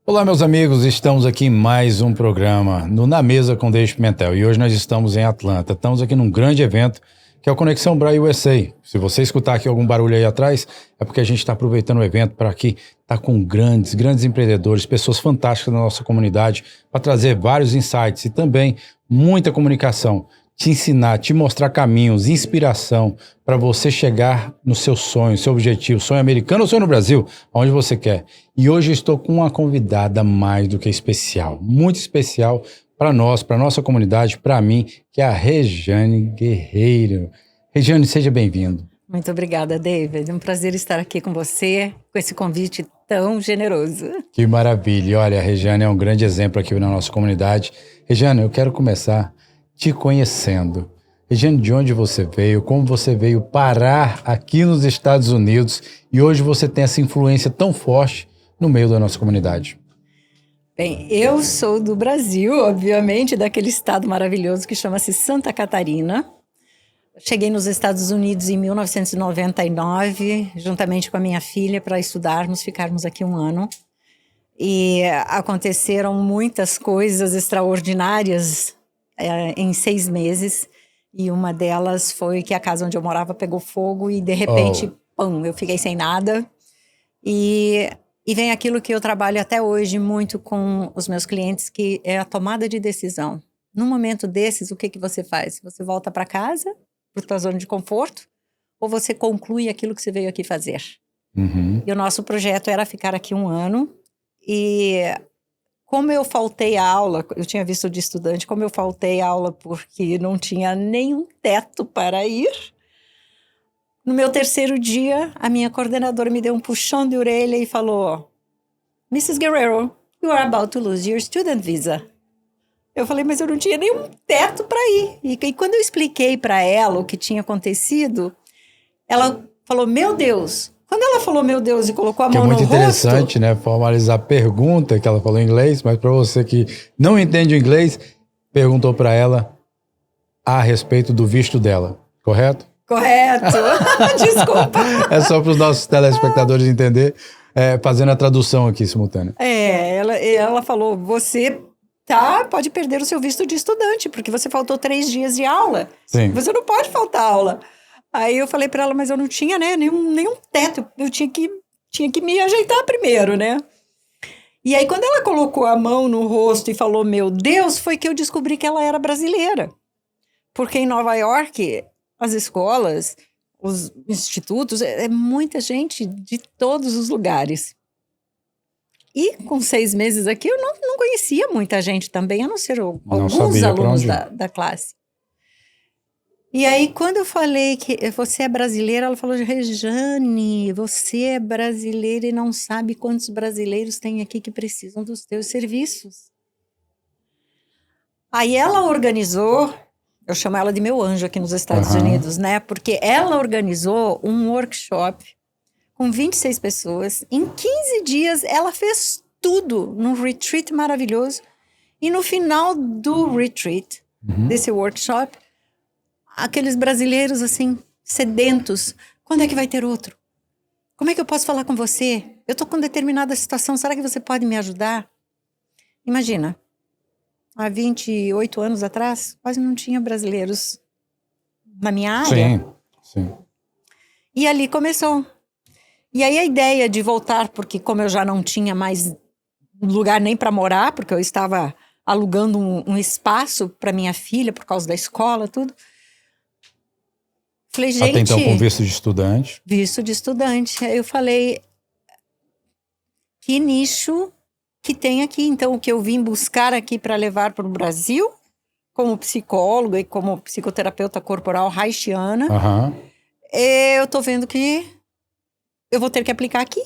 Olá, meus amigos, estamos aqui em mais um programa no Na Mesa com Dave Pimentel e hoje nós estamos em Atlanta. Estamos aqui num grande evento que é o Conexão Braille USA. Se você escutar aqui algum barulho aí atrás, é porque a gente está aproveitando o evento para aqui estar com grandes empreendedores, pessoas fantásticas da nossa comunidade para trazer vários insights e também muita comunicação. Te ensinar, te mostrar caminhos, inspiração para você chegar no seu sonho, seu objetivo, sonho americano ou sonho no Brasil, aonde você quer. E hoje eu estou com uma convidada mais do que especial, muito especial para nós, para nossa comunidade, para mim, que é a Rejane Guerreiro. Rejane, seja bem-vindo. Muito obrigada, David. É um prazer estar aqui com você, com esse convite tão generoso. Que maravilha. Olha, a Rejane é um grande exemplo aqui na nossa comunidade. Rejane, eu quero começar te conhecendo. Rejane, de onde você veio, como você veio parar aqui nos Estados Unidos e hoje você tem essa influência tão forte no meio da nossa comunidade. Bem, eu sou do Brasil, obviamente, daquele estado maravilhoso que chama-se Santa Catarina. Cheguei nos Estados Unidos em 1999, juntamente com a minha filha, para estudarmos, ficarmos aqui um ano. E aconteceram muitas coisas extraordinárias em 6 meses, e uma delas foi que a casa onde eu morava pegou fogo e de repente, pum, eu fiquei sem nada. E vem aquilo que eu trabalho até hoje muito com os meus clientes, que é a tomada de decisão. Num momento desses, o que você faz? Você volta para casa, para a tua zona de conforto, ou você conclui aquilo que você veio aqui fazer? Uhum. E o nosso projeto era ficar aqui um ano, e como eu faltei a aula, eu tinha visto de estudante, como eu faltei a aula porque não tinha nenhum teto para ir, no meu 3º dia, a minha coordenadora me deu um puxão de orelha e falou: Mrs. Guerreiro, you are about to lose your student visa. Eu falei, mas eu não tinha nenhum teto para ir. E quando eu expliquei para ela o que tinha acontecido, ela falou, meu Deus. Quando ela falou, meu Deus, e colocou a mão no rosto... Que é muito interessante, né? Formalizar a pergunta que ela falou em inglês, mas para você que não entende o inglês, perguntou para ela a respeito do visto dela, correto? Correto. Desculpa. É só para os nossos telespectadores entender, fazendo a tradução aqui simultânea. Ela falou, você pode perder o seu visto de estudante, porque você faltou 3 dias de aula. Sim. Você não pode faltar aula. Aí eu falei para ela, mas eu não tinha, né, nenhum teto. Eu tinha que me ajeitar primeiro, né? E aí, quando ela colocou a mão no rosto e falou, meu Deus, foi que eu descobri que ela era brasileira. Porque em Nova York, as escolas, os institutos, é muita gente de todos os lugares. E com 6 meses aqui, eu não conhecia muita gente também, a não ser alguns alunos da classe. E aí, quando eu falei que você é brasileira, ela falou, Rejane, você é brasileira e não sabe quantos brasileiros tem aqui que precisam dos teus serviços. Aí ela organizou, eu chamo ela de meu anjo aqui nos Estados Unidos, né? Porque ela organizou um workshop com 26 pessoas. Em 15 dias, ela fez tudo num retreat maravilhoso. E no final do retreat, desse workshop, aqueles brasileiros, assim, sedentos. Quando é que vai ter outro? Como é que eu posso falar com você? Eu estou com determinada situação, será que você pode me ajudar? Imagina, há 28 anos atrás, quase não tinha brasileiros na minha área. Sim. E ali começou. E aí a ideia de voltar, porque como eu já não tinha mais lugar nem para morar, porque eu estava alugando um espaço para minha filha, por causa da escola, tudo. Falei, gente... Até então com visto de estudante. Visto de estudante. Aí eu falei, que nicho que tem aqui? Então, o que eu vim buscar aqui para levar para o Brasil, como psicóloga e como psicoterapeuta corporal haitiana, eu tô vendo que eu vou ter que aplicar aqui.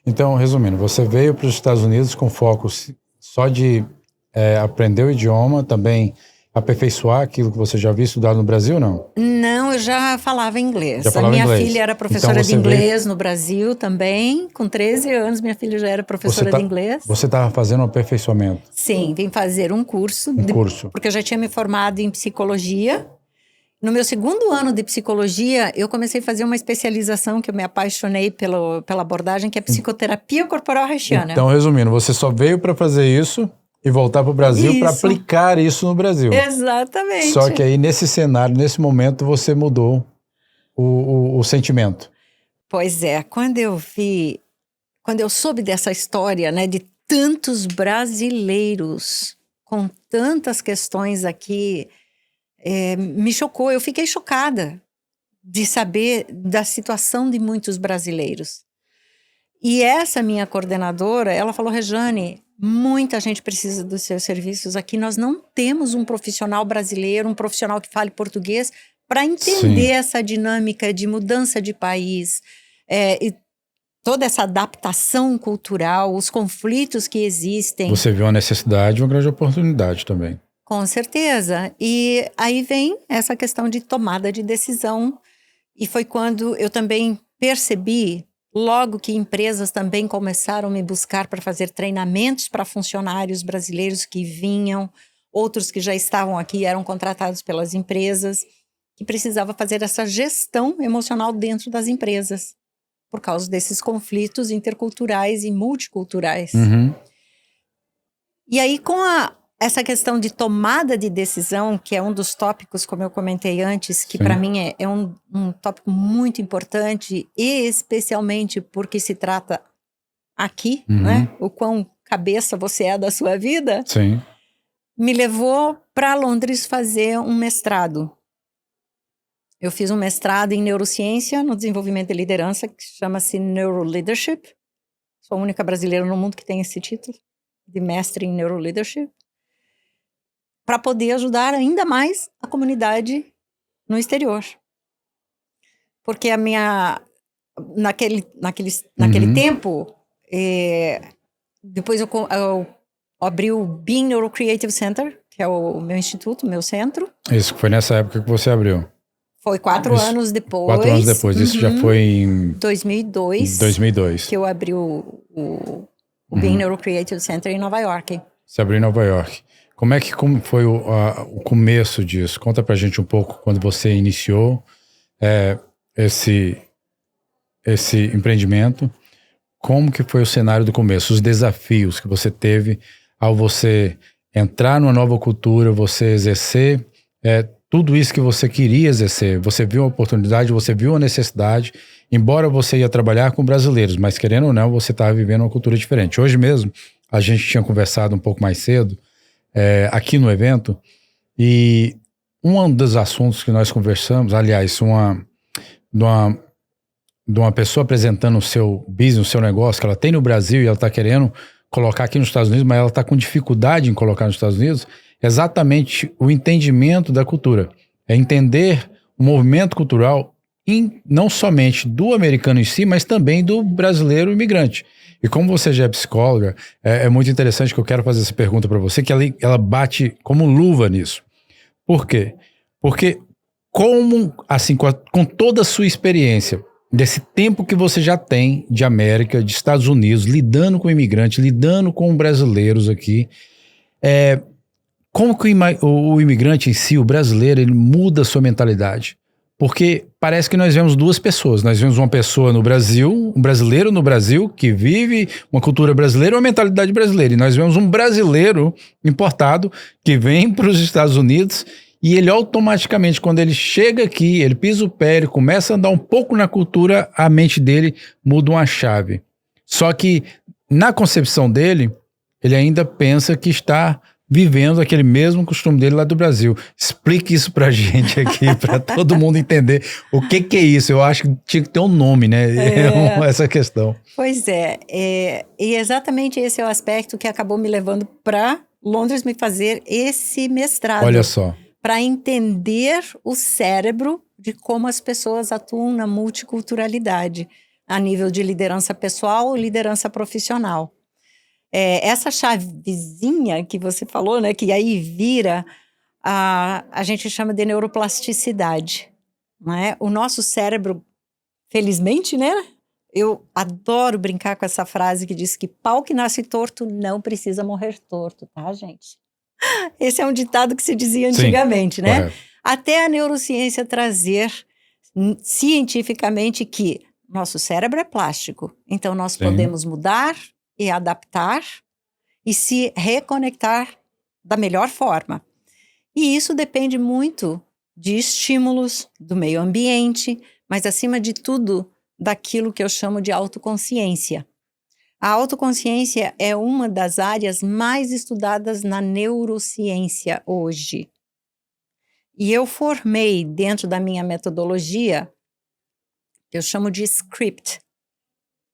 Então, resumindo, você veio para os Estados Unidos com foco só de aprender o idioma, também aperfeiçoar aquilo que você já havia estudado no Brasil, não? Não, eu já falava inglês. Já falava a minha inglês. filha era professora de inglês no Brasil também. Com 13 anos, minha filha já era professora de inglês. Você estava fazendo um aperfeiçoamento? Sim, vim fazer um curso. Curso. Porque eu já tinha me formado em psicologia. No meu segundo ano de psicologia, eu comecei a fazer uma especialização que eu me apaixonei pela abordagem, que é psicoterapia corporal haitiana. Então, resumindo, você só veio para fazer isso e voltar para o Brasil para Isso. aplicar isso no Brasil. Exatamente. Só que aí, nesse cenário, nesse momento, você mudou o sentimento. Pois é, quando eu soube dessa história, né, de tantos brasileiros com tantas questões aqui, me chocou. Eu fiquei chocada de saber da situação de muitos brasileiros. E essa minha coordenadora, ela falou: Rejane, muita gente precisa dos seus serviços aqui. Nós não temos um profissional brasileiro, um profissional que fale português para entender Sim. essa dinâmica de mudança de país, e toda essa adaptação cultural, os conflitos que existem. Você viu a necessidade e uma grande oportunidade também. Com certeza. E aí vem essa questão de tomada de decisão. E foi quando eu também percebi, logo que empresas também começaram a me buscar para fazer treinamentos para funcionários brasileiros que vinham, outros que já estavam aqui eram contratados pelas empresas, que precisava fazer essa gestão emocional dentro das empresas, por causa desses conflitos interculturais e multiculturais. Uhum. E aí, com essa questão de tomada de decisão, que é um dos tópicos, como eu comentei antes, que para mim é um tópico muito importante, e especialmente porque se trata aqui, né? O quão cabeça você é da sua vida, Sim. me levou para Londres fazer um mestrado. Eu fiz um mestrado em neurociência, no desenvolvimento de liderança, que chama-se Neuroleadership. Sou a única brasileira no mundo que tem esse título, de mestre em Neuroleadership, para poder ajudar ainda mais a comunidade no exterior. Porque naquele tempo, depois eu abri o Being Neurocreative Center, que é o meu instituto, meu centro. Isso foi nessa época que você abriu. Foi 4 anos depois. 4 anos depois, isso já foi em 2002. Que eu abri o Being Neurocreative Center em Nova York. Você abriu em Nova York. Como foi o começo disso? Conta pra gente um pouco quando você iniciou esse empreendimento. Como que foi o cenário do começo? Os desafios que você teve ao você entrar numa nova cultura, você exercer tudo isso que você queria exercer. Você viu a oportunidade, você viu a necessidade, embora você ia trabalhar com brasileiros, mas querendo ou não, você estava vivendo uma cultura diferente. Hoje mesmo, a gente tinha conversado um pouco mais cedo, aqui no evento, e um dos assuntos que nós conversamos, aliás, de uma pessoa apresentando o seu business, o seu negócio que ela tem no Brasil e ela está querendo colocar aqui nos Estados Unidos, mas ela está com dificuldade em colocar nos Estados Unidos, exatamente o entendimento da cultura. É entender o movimento cultural não somente do americano em si, mas também do brasileiro imigrante. E como você já é psicóloga, é muito interessante que eu quero fazer essa pergunta para você, que ela bate como luva nisso. Por quê? Porque com toda a sua experiência, desse tempo que você já tem de América, de Estados Unidos, lidando com imigrantes, lidando com brasileiros aqui, como que o imigrante em si, o brasileiro, ele muda a sua mentalidade? Porque parece que nós vemos duas pessoas. Nós vemos uma pessoa no Brasil, um brasileiro no Brasil, que vive uma cultura brasileira, uma mentalidade brasileira. E nós vemos um brasileiro importado que vem para os Estados Unidos e ele automaticamente, quando ele chega aqui, ele pisa o pé, ele começa a andar um pouco na cultura, a mente dele muda uma chave. Só que na concepção dele, ele ainda pensa que está vivendo aquele mesmo costume dele lá do Brasil. Explique isso pra gente aqui, pra todo mundo entender o que é isso. Eu acho que tinha que ter um nome, né? Essa questão. Pois e exatamente esse é o aspecto que acabou me levando para Londres me fazer esse mestrado. Olha só. Para entender o cérebro de como as pessoas atuam na multiculturalidade, a nível de liderança pessoal e liderança profissional. Essa chavezinha que você falou, né, que aí vira, a gente chama de neuroplasticidade. Não é? O nosso cérebro, felizmente, né? Eu adoro brincar com essa frase que diz que pau que nasce torto não precisa morrer torto, tá, gente? Esse é um ditado que se dizia antigamente, né? Correto. Até a neurociência trazer cientificamente que nosso cérebro é plástico. Então, nós Sim. podemos mudar e adaptar e se reconectar da melhor forma. E isso depende muito de estímulos, do meio ambiente, mas, acima de tudo, daquilo que eu chamo de autoconsciência. A autoconsciência é uma das áreas mais estudadas na neurociência hoje. E eu formei dentro da minha metodologia, que eu chamo de script.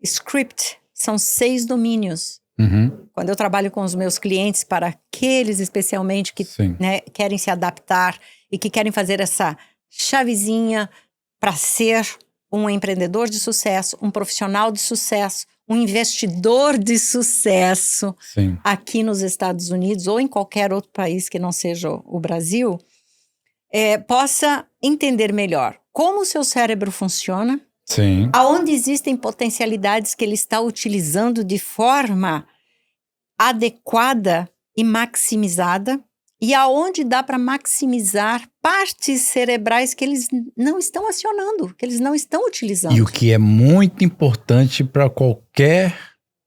Script são 6 domínios. Uhum. Quando eu trabalho com os meus clientes, para aqueles especialmente que Sim. querem se adaptar e que querem fazer essa chavezinha para ser um empreendedor de sucesso, um profissional de sucesso, um investidor de sucesso Sim. aqui nos Estados Unidos ou em qualquer outro país que não seja o Brasil, possa entender melhor como o seu cérebro funciona, Sim. aonde existem potencialidades que ele está utilizando de forma adequada e maximizada, e aonde dá para maximizar partes cerebrais que eles não estão acionando, que eles não estão utilizando. E o que é muito importante para qualquer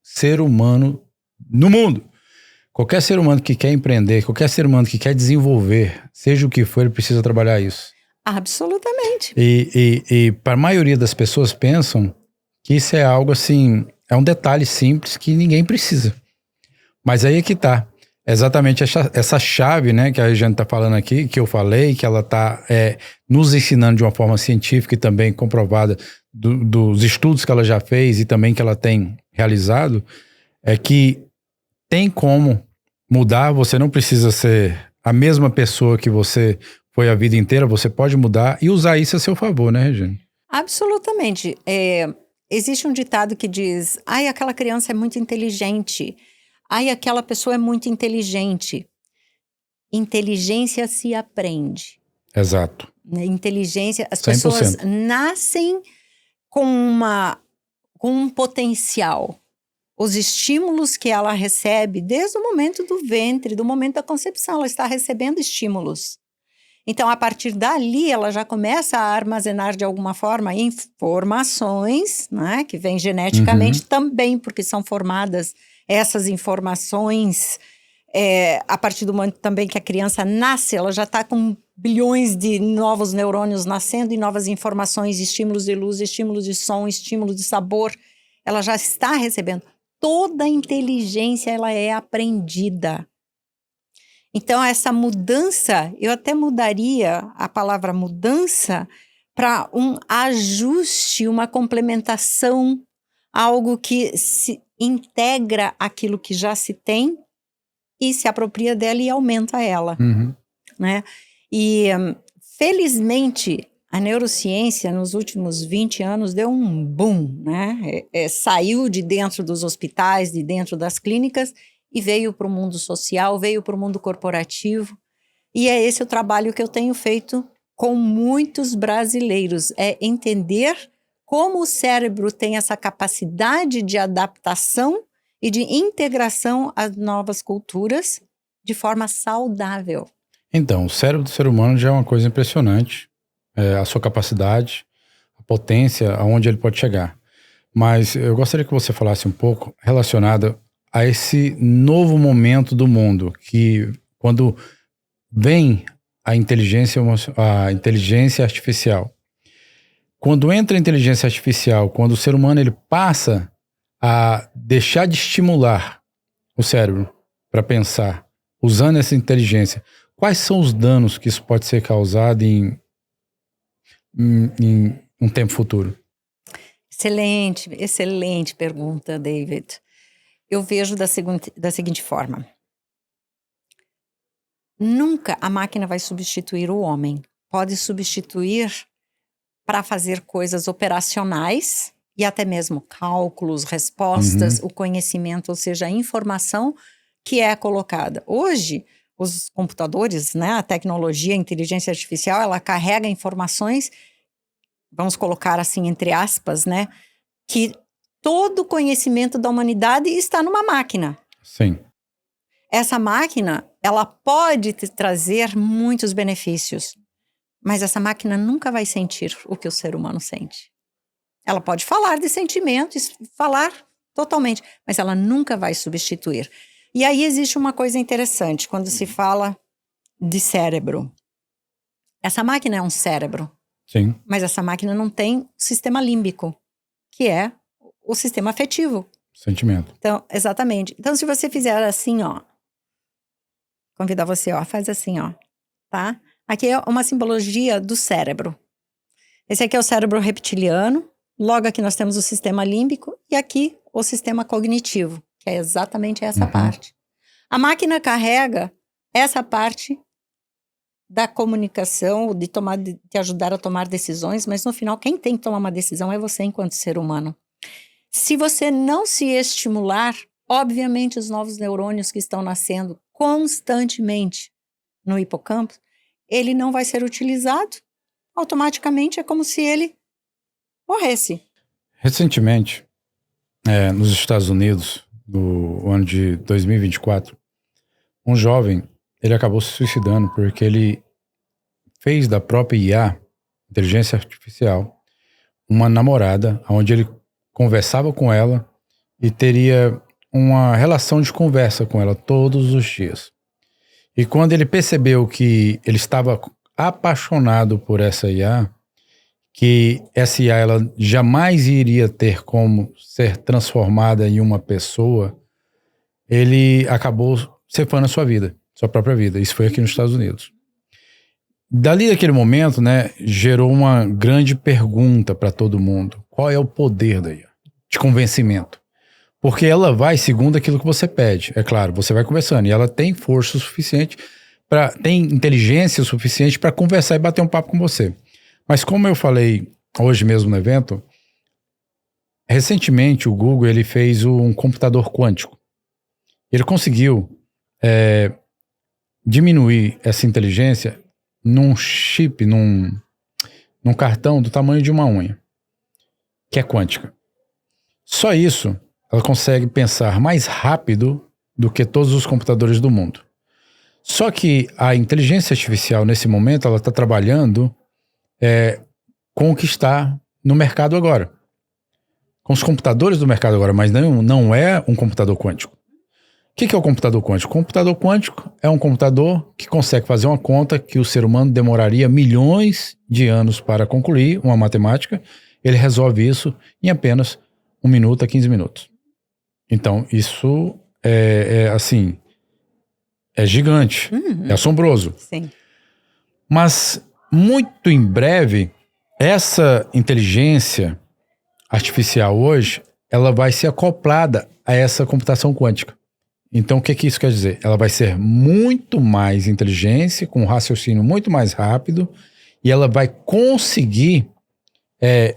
ser humano no mundo. Qualquer ser humano que quer empreender, qualquer ser humano que quer desenvolver, seja o que for, ele precisa trabalhar isso. Absolutamente. E para a maioria das pessoas pensam que isso é algo assim, é um detalhe simples que ninguém precisa. Mas aí é que tá. Exatamente essa chave, né, que a Regiane está falando aqui, que eu falei, que ela está nos ensinando de uma forma científica e também comprovada dos estudos que ela já fez e também que ela tem realizado, é que tem como mudar, você não precisa ser a mesma pessoa que você foi a vida inteira, você pode mudar e usar isso a seu favor, né, Regiane? Absolutamente. Existe um ditado que diz, ai, aquela criança é muito inteligente. Ai, aquela pessoa é muito inteligente. Inteligência se aprende. Exato. Inteligência, as 100%. pessoas nascem com um potencial. Os estímulos que ela recebe, desde o momento do ventre, do momento da concepção, ela está recebendo estímulos. Então, a partir dali, ela já começa a armazenar de alguma forma informações, né, que vêm geneticamente também, porque são formadas essas informações a partir do momento também que a criança nasce, ela já está com bilhões de novos neurônios nascendo e novas informações, estímulos de luz, estímulos de som, estímulos de sabor, ela já está recebendo. Toda a inteligência, ela é aprendida. Então, essa mudança, eu até mudaria a palavra mudança para um ajuste, uma complementação, algo que se integra aquilo que já se tem e se apropria dela e aumenta ela, né? E, felizmente, a neurociência nos últimos 20 anos deu um boom, né? Saiu de dentro dos hospitais, de dentro das clínicas e veio para o mundo social, veio para o mundo corporativo. E é esse o trabalho que eu tenho feito com muitos brasileiros, é entender como o cérebro tem essa capacidade de adaptação e de integração às novas culturas de forma saudável. Então, o cérebro do ser humano já é uma coisa impressionante. A sua capacidade, a potência, aonde ele pode chegar. Mas eu gostaria que você falasse um pouco relacionado a esse novo momento do mundo, que quando vem a inteligência artificial, quando entra a inteligência artificial, quando o ser humano ele passa a deixar de estimular o cérebro para pensar, usando essa inteligência, quais são os danos que isso pode ser causado em um tempo futuro? Excelente pergunta, David. Eu vejo da seguinte forma. Nunca a máquina vai substituir o homem. Pode substituir para fazer coisas operacionais e até mesmo cálculos, respostas, o conhecimento, ou seja, a informação que é colocada. Hoje, os computadores, né, a tecnologia, a inteligência artificial, ela carrega informações, vamos colocar assim entre aspas, né, que todo o conhecimento da humanidade está numa máquina. Sim. Essa máquina, ela pode te trazer muitos benefícios, mas essa máquina nunca vai sentir o que o ser humano sente. Ela pode falar de sentimentos, falar totalmente, mas ela nunca vai substituir. E aí existe uma coisa interessante quando se fala de cérebro. Essa máquina é um cérebro. Sim. Mas essa máquina não tem sistema límbico, que é o sistema afetivo. Sentimento. Então, exatamente. Então, se você fizer assim, ó. Convidar você, ó. Faz assim, ó. Tá? Aqui é uma simbologia do cérebro. Esse aqui é o cérebro reptiliano. Logo aqui nós temos o sistema límbico. E aqui o sistema cognitivo, que é exatamente essa parte. A máquina carrega essa parte da comunicação, de ajudar a tomar decisões, mas no final quem tem que tomar uma decisão é você enquanto ser humano. Se você não se estimular, obviamente os novos neurônios que estão nascendo constantemente no hipocampo, ele não vai ser utilizado, automaticamente é como se ele morresse. Recentemente, nos Estados Unidos, no ano de 2024, um jovem, ele acabou se suicidando porque ele fez da própria IA, inteligência artificial, uma namorada, onde ele conversava com ela e teria uma relação de conversa com ela todos os dias. E quando ele percebeu que ele estava apaixonado por essa IA, que essa IA ela jamais iria ter como ser transformada em uma pessoa, ele acabou ceifando a sua vida, sua própria vida. Isso foi aqui nos Estados Unidos. Dali daquele momento, né, gerou uma grande pergunta para todo mundo. Qual é o poder da IA? De convencimento. Porque ela vai segundo aquilo que você pede. É claro, você vai conversando. E ela tem força suficiente, tem inteligência suficiente para conversar e bater um papo com você. Mas como eu falei hoje mesmo no evento, recentemente o Google ele fez um computador quântico. Ele conseguiu diminuir essa inteligência num chip, num cartão do tamanho de uma unha, que é quântica. Só isso, ela consegue pensar mais rápido do que todos os computadores do mundo. Só que a inteligência artificial, nesse momento, ela está trabalhando com o que está no mercado agora. Com os computadores do mercado agora, mas não é um computador quântico. O que é o computador quântico? O computador quântico é um computador que consegue fazer uma conta que o ser humano demoraria milhões de anos para concluir, uma matemática. Ele resolve isso em apenas 1 minuto a 15 minutos. Então, isso é gigante, é assombroso. Sim. Mas, muito em breve, essa inteligência artificial hoje, ela vai ser acoplada a essa computação quântica. Então, o que isso quer dizer? Ela vai ser muito mais inteligente, com um raciocínio muito mais rápido, e ela vai conseguir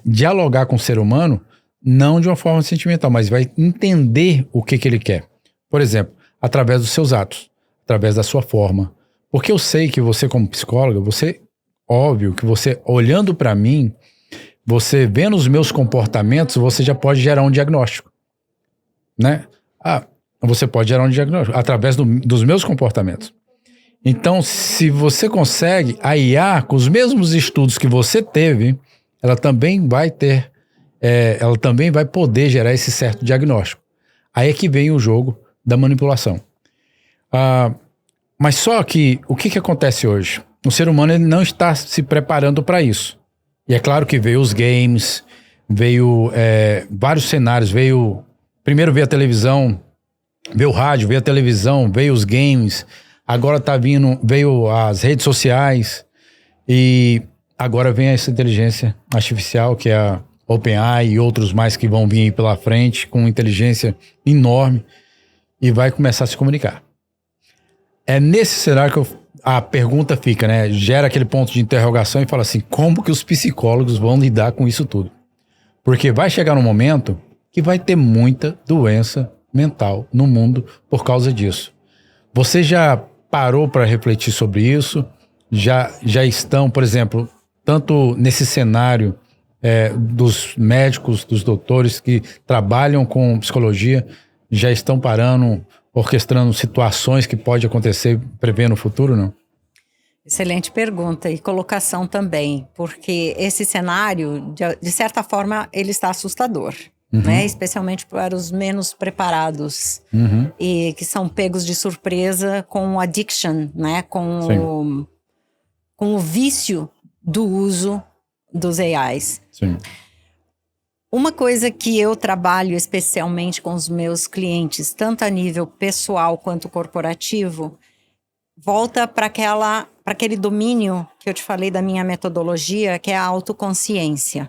dialogar com o ser humano, não de uma forma sentimental, mas vai entender o que ele quer. Por exemplo, através dos seus atos, através da sua forma. Porque eu sei que você, como psicóloga, óbvio que você, olhando para mim, você vendo os meus comportamentos, você já pode gerar um diagnóstico, né? Você pode gerar um diagnóstico através dos meus comportamentos. Então, se você consegue, a IA, com os mesmos estudos que você teve, ela também vai ter, ela também vai poder gerar esse certo diagnóstico. Aí é que vem o jogo da manipulação. Mas só que, o que acontece hoje? O ser humano ele não está se preparando para isso. E é claro que veio os games, veio vários cenários, primeiro veio a televisão, veio o rádio, veio a televisão, veio os games, agora veio as redes sociais e agora vem essa inteligência artificial que é a OpenAI e outros mais que vão vir aí pela frente com inteligência enorme e vai começar a se comunicar. É nesse cenário que a pergunta fica, né? Gera aquele ponto de interrogação e fala assim, como que os psicólogos vão lidar com isso tudo? Porque vai chegar um momento que vai ter muita doença mental no mundo por causa disso. Você já parou para refletir sobre isso? Já estão, por exemplo, tanto nesse cenário dos médicos, dos doutores que trabalham com psicologia, já estão parando orquestrando situações que pode acontecer, prevendo o futuro, não? Excelente pergunta e colocação também, porque esse cenário, de certa forma, ele está assustador, né? Especialmente para os menos preparados e que são pegos de surpresa com o addiction, né? Com o vício do uso dos AIs. Sim. Uma coisa que eu trabalho especialmente com os meus clientes, tanto a nível pessoal quanto corporativo, volta para aquele domínio que eu te falei da minha metodologia, que é a autoconsciência.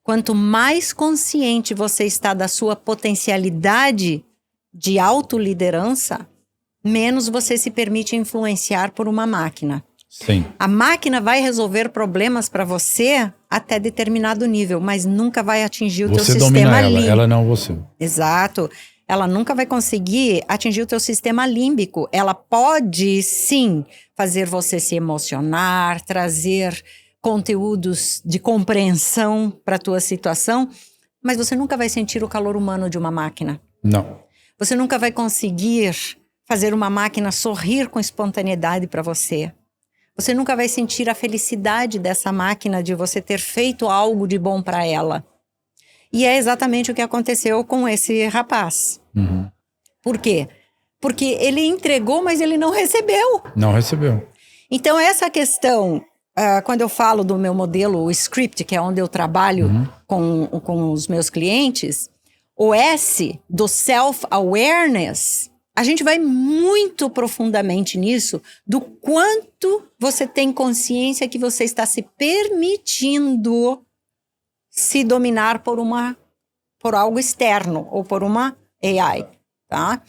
Quanto mais consciente você está da sua potencialidade de autoliderança, menos você se permite influenciar por uma máquina. Sim. A máquina vai resolver problemas para você até determinado nível, mas nunca vai atingir o teu sistema límbico. Ela não você. Exato. Ela nunca vai conseguir atingir o teu sistema límbico. Ela pode, sim, fazer você se emocionar, trazer conteúdos de compreensão para a tua situação, mas você nunca vai sentir o calor humano de uma máquina. Não. Você nunca vai conseguir fazer uma máquina sorrir com espontaneidade para você. Você nunca vai sentir a felicidade dessa máquina de você ter feito algo de bom para ela. E é exatamente o que aconteceu com esse rapaz. Por quê? Porque ele entregou, mas ele não recebeu. Não recebeu. Então, essa questão, quando eu falo do meu modelo, o script, que é onde eu trabalho com os meus clientes, o S do self-awareness, a gente vai muito profundamente nisso, do quanto você tem consciência que você está se permitindo se dominar por algo externo ou por uma AI, tá?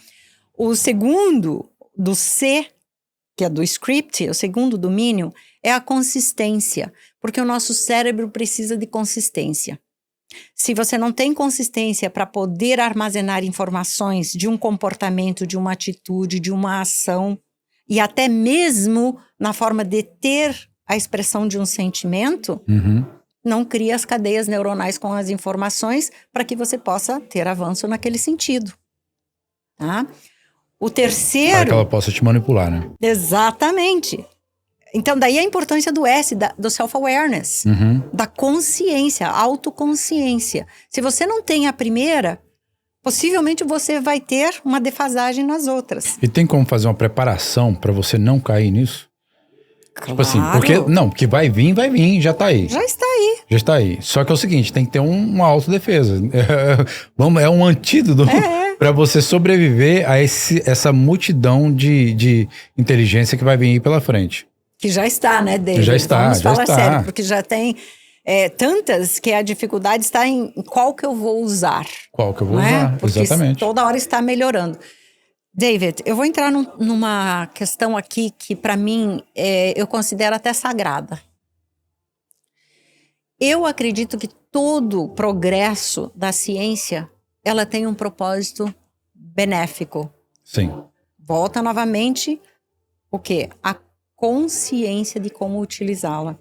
O segundo, do C, que é do script, o segundo domínio, é a consistência, porque o nosso cérebro precisa de consistência. Se você não tem consistência para poder armazenar informações de um comportamento, de uma atitude, de uma ação, e até mesmo na forma de ter a expressão de um sentimento, não cria as cadeias neuronais com as informações para que você possa ter avanço naquele sentido. Tá? O terceiro... Para que ela possa te manipular, né? Exatamente. Então, daí a importância do S, do self-awareness, da consciência, autoconsciência. Se você não tem a primeira, possivelmente você vai ter uma defasagem nas outras. E tem como fazer uma preparação para você não cair nisso? Claro. Tipo assim, porque vai vir, já tá aí. Já está aí. Já está aí. Só que é o seguinte, tem que ter uma autodefesa. É um antídoto para você sobreviver a essa multidão de inteligência que vai vir aí pela frente. Que já está, né, David? Já está, Vamos já falar está. sério, porque já tem tantas que a dificuldade está em qual que eu vou usar. Qual que eu vou usar, Porque exatamente. toda hora está melhorando. David, eu vou entrar numa questão aqui que para mim eu considero até sagrada. Eu acredito que todo progresso da ciência, ela tem um propósito benéfico. Sim. Volta novamente o quê? A consciência de como utilizá-la.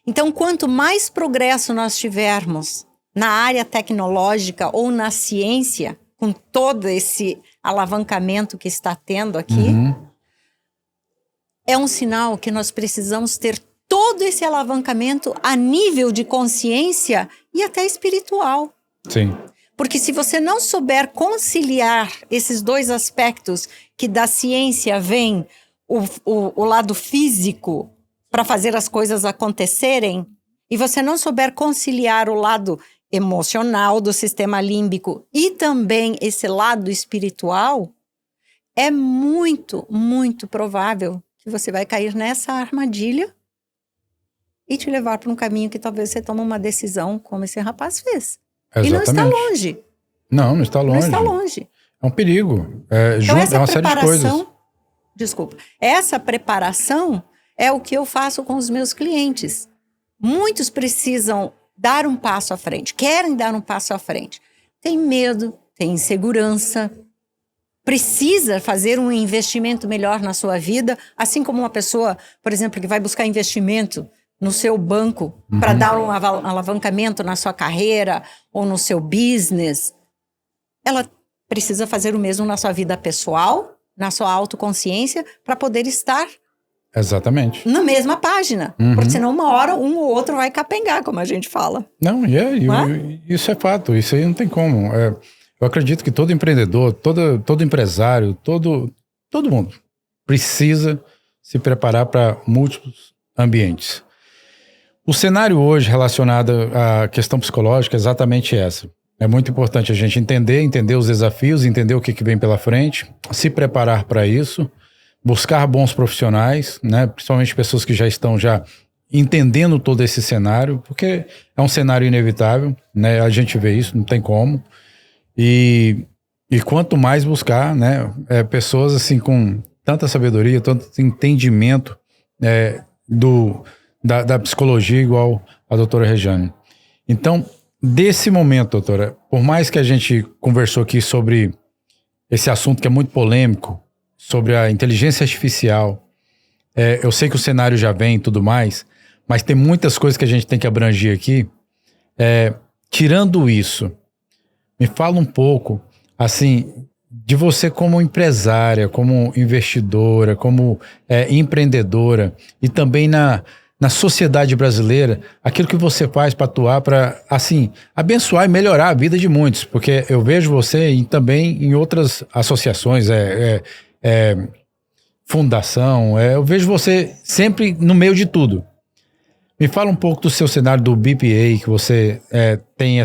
Então, quanto mais progresso nós tivermos na área tecnológica ou na ciência, com todo esse alavancamento que está tendo aqui, é um sinal que nós precisamos ter todo esse alavancamento a nível de consciência e até espiritual. Sim. Porque se você não souber conciliar esses dois aspectos, que da ciência vem o lado físico para fazer as coisas acontecerem, e você não souber conciliar o lado emocional do sistema límbico e também esse lado espiritual, é muito, muito provável que você vai cair nessa armadilha e te levar para um caminho que talvez você tome uma decisão como esse rapaz fez. Exatamente. E não está longe. Não está longe. Não está longe. É um perigo. Então, é uma série de coisas. Desculpa. Essa preparação é o que eu faço com os meus clientes. Muitos precisam dar um passo à frente, querem dar um passo à frente. Tem medo, tem insegurança, precisa fazer um investimento melhor na sua vida, assim como uma pessoa, por exemplo, que vai buscar investimento no seu banco para dar um alavancamento na sua carreira ou no seu business. Ela precisa fazer o mesmo na sua vida pessoal, na sua autoconsciência, para poder estar Exatamente. na mesma página. Porque senão uma hora um ou outro vai capengar, como a gente fala. Não, isso é fato, isso aí não tem como. Eu acredito que todo empreendedor, todo empresário, todo mundo precisa se preparar para múltiplos ambientes. O cenário hoje relacionado à questão psicológica é exatamente essa. É muito importante a gente entender os desafios, entender o que vem pela frente, se preparar para isso, buscar bons profissionais, né? Principalmente pessoas que já estão entendendo todo esse cenário, porque é um cenário inevitável, né? A gente vê isso, não tem como. E quanto mais buscar, né? Pessoas assim com tanta sabedoria, tanto entendimento da psicologia igual a doutora Rejane. Então, desse momento, doutora, por mais que a gente conversou aqui sobre esse assunto que é muito polêmico, sobre a inteligência artificial, eu sei que o cenário já vem e tudo mais, mas tem muitas coisas que a gente tem que abranger aqui. Tirando isso, me fala um pouco, assim, de você como empresária, como investidora, como empreendedora e também na sociedade brasileira, aquilo que você faz para atuar, para, assim, abençoar e melhorar a vida de muitos, porque eu vejo você também em outras associações, fundação, eu vejo você sempre no meio de tudo. Me fala um pouco do seu cenário do BPA, que você tem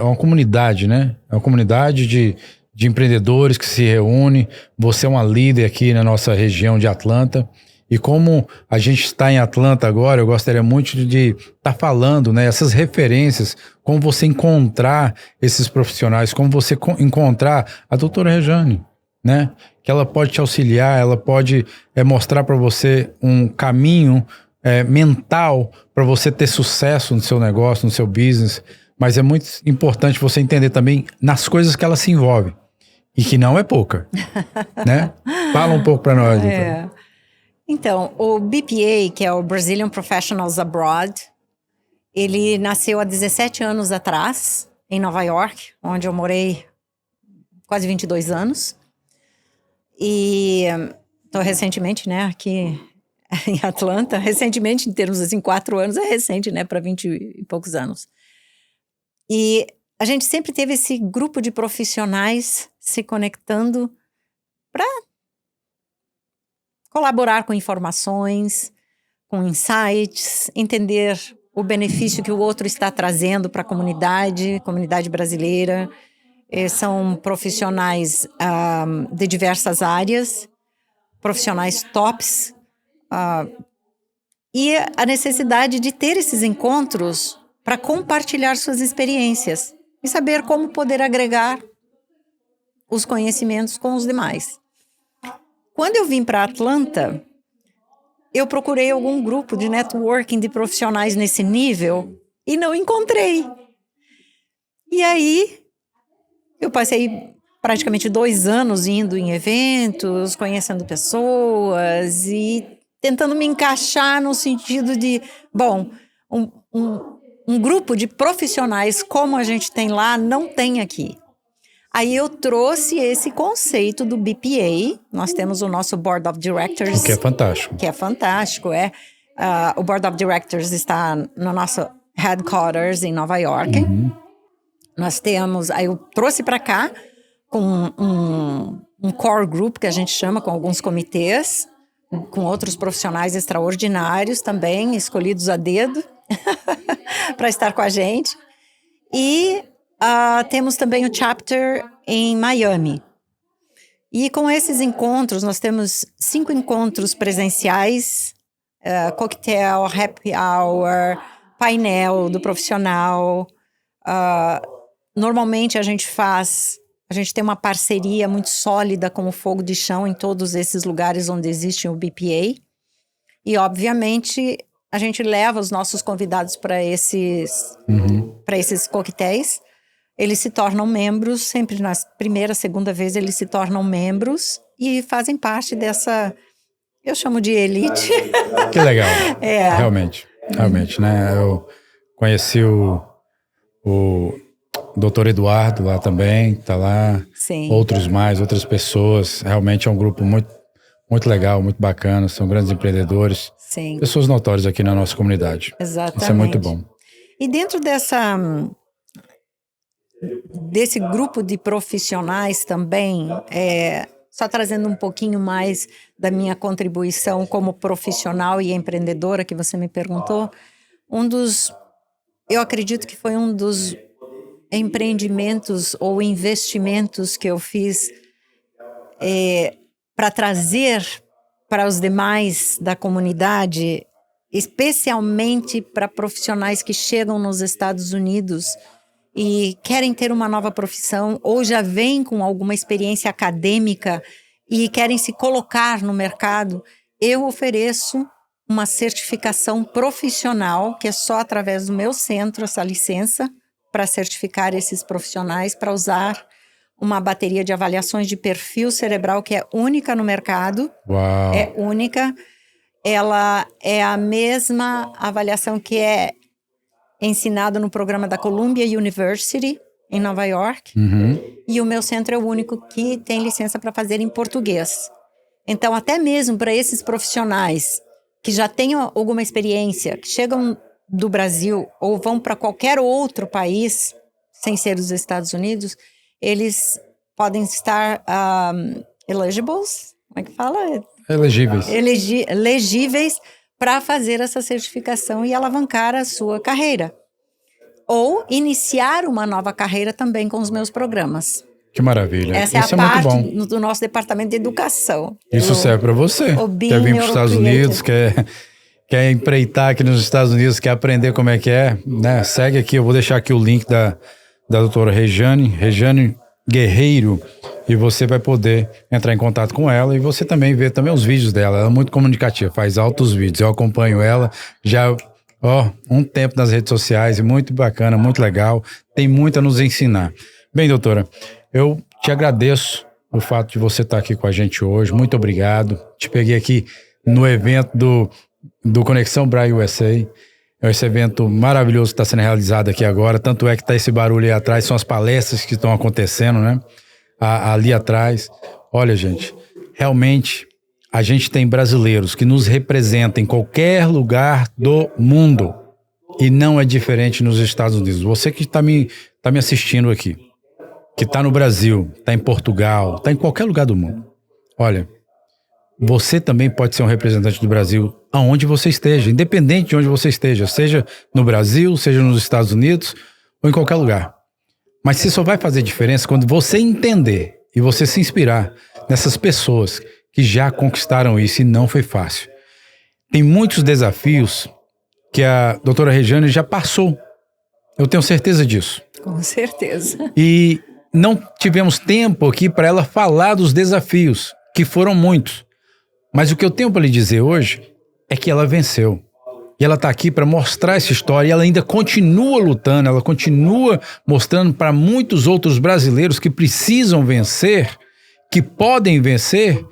uma comunidade, né? É uma comunidade de empreendedores que se reúne, você é uma líder aqui na nossa região de Atlanta. E como a gente está em Atlanta agora, eu gostaria muito de estar falando, né, essas referências, como você encontrar esses profissionais, como você encontrar a doutora Rejane, né? Que ela pode te auxiliar, ela pode mostrar para você um caminho mental para você ter sucesso no seu negócio, no seu business. Mas é muito importante você entender também nas coisas que ela se envolve. E que não é pouca, né? Fala um pouco para nós, doutora. Então, o BPA, que é o Brazilian Professionals Abroad, ele nasceu há 17 anos atrás, em Nova York, onde eu morei quase 22 anos. E estou recentemente, né, aqui em Atlanta. Recentemente, em termos assim, 4 anos, é recente, né, para 20 e poucos anos. E a gente sempre teve esse grupo de profissionais se conectando para colaborar com informações, com insights, entender o benefício que o outro está trazendo para a comunidade brasileira. São profissionais de diversas áreas, profissionais tops, e a necessidade de ter esses encontros para compartilhar suas experiências e saber como poder agregar os conhecimentos com os demais. Quando eu vim para Atlanta, eu procurei algum grupo de networking de profissionais nesse nível e não encontrei. E aí, eu passei praticamente 2 anos indo em eventos, conhecendo pessoas e tentando me encaixar no sentido de, bom, um grupo de profissionais como a gente tem lá, não tem aqui. Aí eu trouxe esse conceito do BPA. Nós temos o nosso Board of Directors. O que é fantástico. Que é fantástico, o Board of Directors está no nosso headquarters em Nova York. Uhum. Nós temos... Aí eu trouxe para cá com um core group, que a gente chama, com alguns comitês, com outros profissionais extraordinários também, escolhidos a dedo, para estar com a gente. E... temos também o chapter em Miami. E com esses encontros, nós temos 5 encontros presenciais, coquetel, happy hour, painel do profissional. Normalmente a gente tem uma parceria muito sólida com o Fogo de Chão em todos esses lugares onde existe o BPA. E, obviamente, a gente leva os nossos convidados para esses coquetéis. Eles se tornam membros, sempre na primeira, segunda vez eles se tornam membros e fazem parte dessa, eu chamo de elite. Que legal, realmente, né? Eu conheci Doutor Eduardo lá também, tá lá. Sim. Outras pessoas. Realmente é um grupo muito, muito legal, muito bacana. São grandes empreendedores. Sim. Pessoas notórias aqui na nossa comunidade. Exatamente. Isso é muito bom. E dentro desse grupo de profissionais também, só trazendo um pouquinho mais da minha contribuição como profissional e empreendedora que você me perguntou, eu acredito que foi um dos empreendimentos ou investimentos que eu fiz para trazer para os demais da comunidade, especialmente para profissionais que chegam nos Estados Unidos e querem ter uma nova profissão ou já vêm com alguma experiência acadêmica e querem se colocar no mercado. Eu ofereço uma certificação profissional, que é só através do meu centro, essa licença, para certificar esses profissionais, para usar uma bateria de avaliações de perfil cerebral que é única no mercado. Uau. É única. Ela é a mesma avaliação que é ensinada no programa da Columbia University, em Nova York. Uhum. E o meu centro é o único que tem licença para fazer em português. Então, até mesmo para esses profissionais que já têm alguma experiência, que chegam do Brasil ou vão para qualquer outro país, sem ser os Estados Unidos, eles podem estar eligibles, como é que fala? Elegíveis. Elegíveis para fazer essa certificação e alavancar a sua carreira. Ou iniciar uma nova carreira também com os meus programas. Que maravilha. Essa Isso é a parte muito bom. do nosso departamento de educação. Isso serve para você. Quer vir para os Estados Unidos, quer empreitar aqui nos Estados Unidos, quer aprender como é que é, né? Segue aqui, eu vou deixar aqui o link da doutora Rejane Guerreiro, e você vai poder entrar em contato com ela e você também ver também os vídeos dela. Ela é muito comunicativa, faz altos vídeos. Eu acompanho ela já um tempo nas redes sociais, e muito bacana, muito legal. Tem muito a nos ensinar. Bem, doutora, eu te agradeço o fato de você estar aqui com a gente hoje. Muito obrigado. Te peguei aqui no evento do Conexão Braille USA. Esse evento maravilhoso que está sendo realizado aqui agora. Tanto é que está esse barulho aí atrás, são as palestras que estão acontecendo, né? Ali atrás. Olha, gente, realmente a gente tem brasileiros que nos representam em qualquer lugar do mundo. E não é diferente nos Estados Unidos. Você que está me assistindo aqui, que está no Brasil, está em Portugal, está em qualquer lugar do mundo. Olha, você também pode ser um representante do Brasil aonde você esteja, independente de onde você esteja, seja no Brasil, seja nos Estados Unidos ou em qualquer lugar. Mas você só vai fazer diferença quando você entender e você se inspirar nessas pessoas que já conquistaram isso e não foi fácil. Tem muitos desafios que a doutora Rejane já passou. Eu tenho certeza disso. Com certeza. E não tivemos tempo aqui para ela falar dos desafios, que foram muitos. Mas o que eu tenho para lhe dizer hoje é que ela venceu. E ela está aqui para mostrar essa história e ela ainda continua lutando, ela continua mostrando para muitos outros brasileiros que precisam vencer, que podem vencer,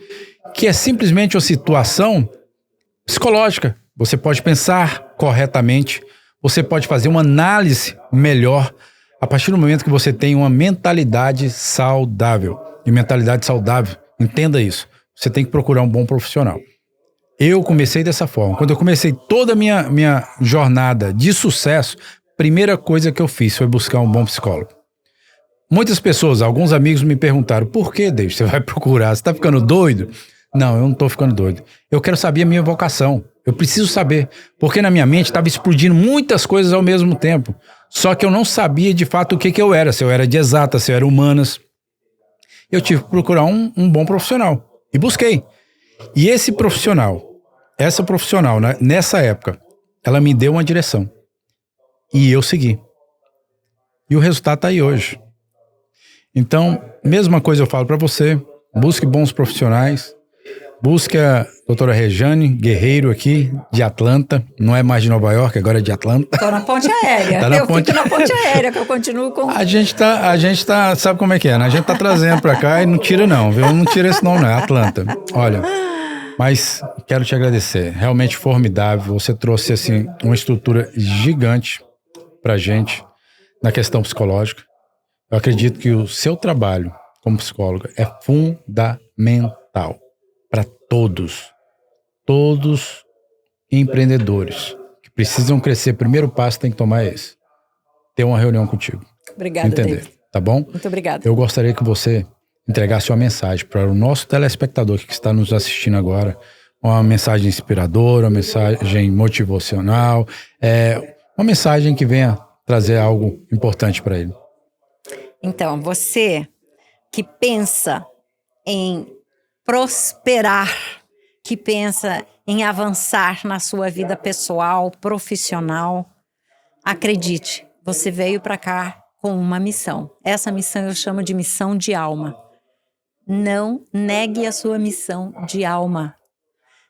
que é simplesmente uma situação psicológica. Você pode pensar corretamente, você pode fazer uma análise melhor a partir do momento que você tem uma mentalidade saudável. E mentalidade saudável, entenda isso, você tem que procurar um bom profissional. Eu comecei dessa forma. Quando eu comecei toda a minha jornada de sucesso, a primeira coisa que eu fiz foi buscar um bom psicólogo. Muitas pessoas, alguns amigos me perguntaram, por que, David, você vai procurar? Você está ficando doido? Não, eu não estou ficando doido. Eu quero saber a minha vocação. Eu preciso saber. Porque na minha mente estava explodindo muitas coisas ao mesmo tempo. Só que eu não sabia de fato o que eu era. Se eu era de exatas, se eu era humanas. Eu tive que procurar um bom profissional. E busquei. E essa profissional, né, nessa época, ela me deu uma direção. E eu segui. E o resultado está aí hoje. Então, mesma coisa eu falo para você. Busque bons profissionais. Busque a doutora Rejane Guerreiro aqui, de Atlanta. Não é mais de Nova York, agora é de Atlanta. Estou na ponte aérea. Fico na ponte aérea, que eu continuo com... A gente tá, sabe como é que é, né? A gente tá trazendo pra cá e não tira não, viu? Não tira esse nome não, é Atlanta. Olha, mas quero te agradecer. Realmente formidável. Você trouxe, assim, uma estrutura gigante pra gente na questão psicológica. Eu acredito que o seu trabalho como psicóloga é fundamental para todos empreendedores que precisam crescer. Primeiro passo tem que tomar esse. Ter uma reunião contigo. Obrigada, entender, David. tá bom? Muito obrigada. Eu gostaria que você entregasse uma mensagem para o nosso telespectador que está nos assistindo agora, uma mensagem inspiradora, uma mensagem motivacional, uma mensagem que venha trazer algo importante para ele. Então, você que pensa em prosperar, que pensa em avançar na sua vida pessoal, profissional, acredite, você veio para cá com uma missão. Essa missão eu chamo de missão de alma. Não negue a sua missão de alma.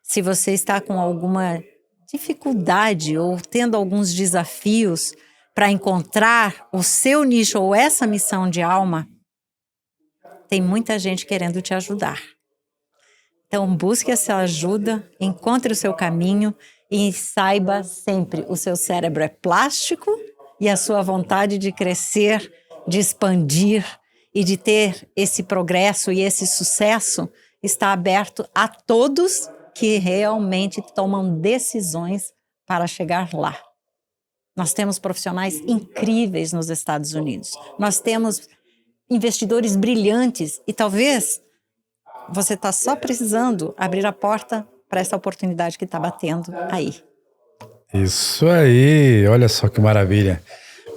Se você está com alguma dificuldade ou tendo alguns desafios para encontrar o seu nicho ou essa missão de alma, tem muita gente querendo te ajudar. Então, busque essa ajuda, encontre o seu caminho e saiba sempre, o seu cérebro é plástico e a sua vontade de crescer, de expandir e de ter esse progresso e esse sucesso está aberto a todos que realmente tomam decisões para chegar lá. Nós temos profissionais incríveis nos Estados Unidos. Nós temos investidores brilhantes e talvez você está só precisando abrir a porta para essa oportunidade que está batendo aí. Isso aí, olha só que maravilha.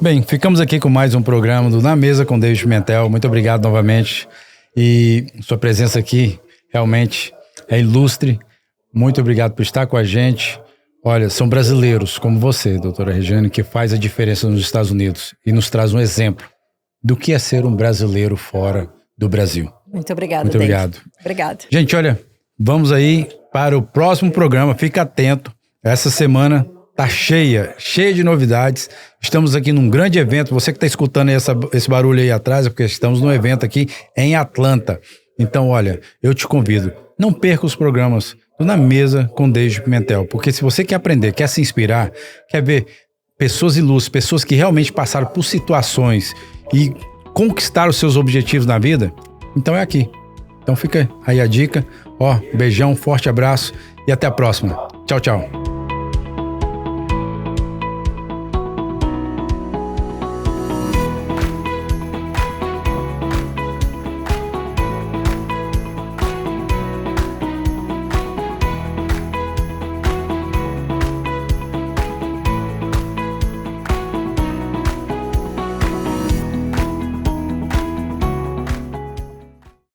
Bem, ficamos aqui com mais um programa do Na Mesa com David Pimentel. Muito obrigado novamente e sua presença aqui realmente é ilustre. Muito obrigado por estar com a gente. Olha, são brasileiros como você, doutora Regiane, que faz a diferença nos Estados Unidos e nos traz um exemplo do que é ser um brasileiro fora do Brasil. Muito obrigada, Muito obrigado. Obrigado. Gente, olha, vamos aí para o próximo programa. Fica atento. Essa semana tá cheia de novidades. Estamos aqui num grande evento. Você que está escutando aí esse barulho aí atrás, é porque estamos num evento aqui em Atlanta. Então, olha, eu te convido, não perca os programas do Na Mesa com David Pimentel, porque se você quer aprender, quer se inspirar, quer ver pessoas ilustres, pessoas que realmente passaram por situações e conquistaram os seus objetivos na vida, então é aqui. Então fica aí a dica. Beijão, forte abraço e até a próxima. Tchau, tchau.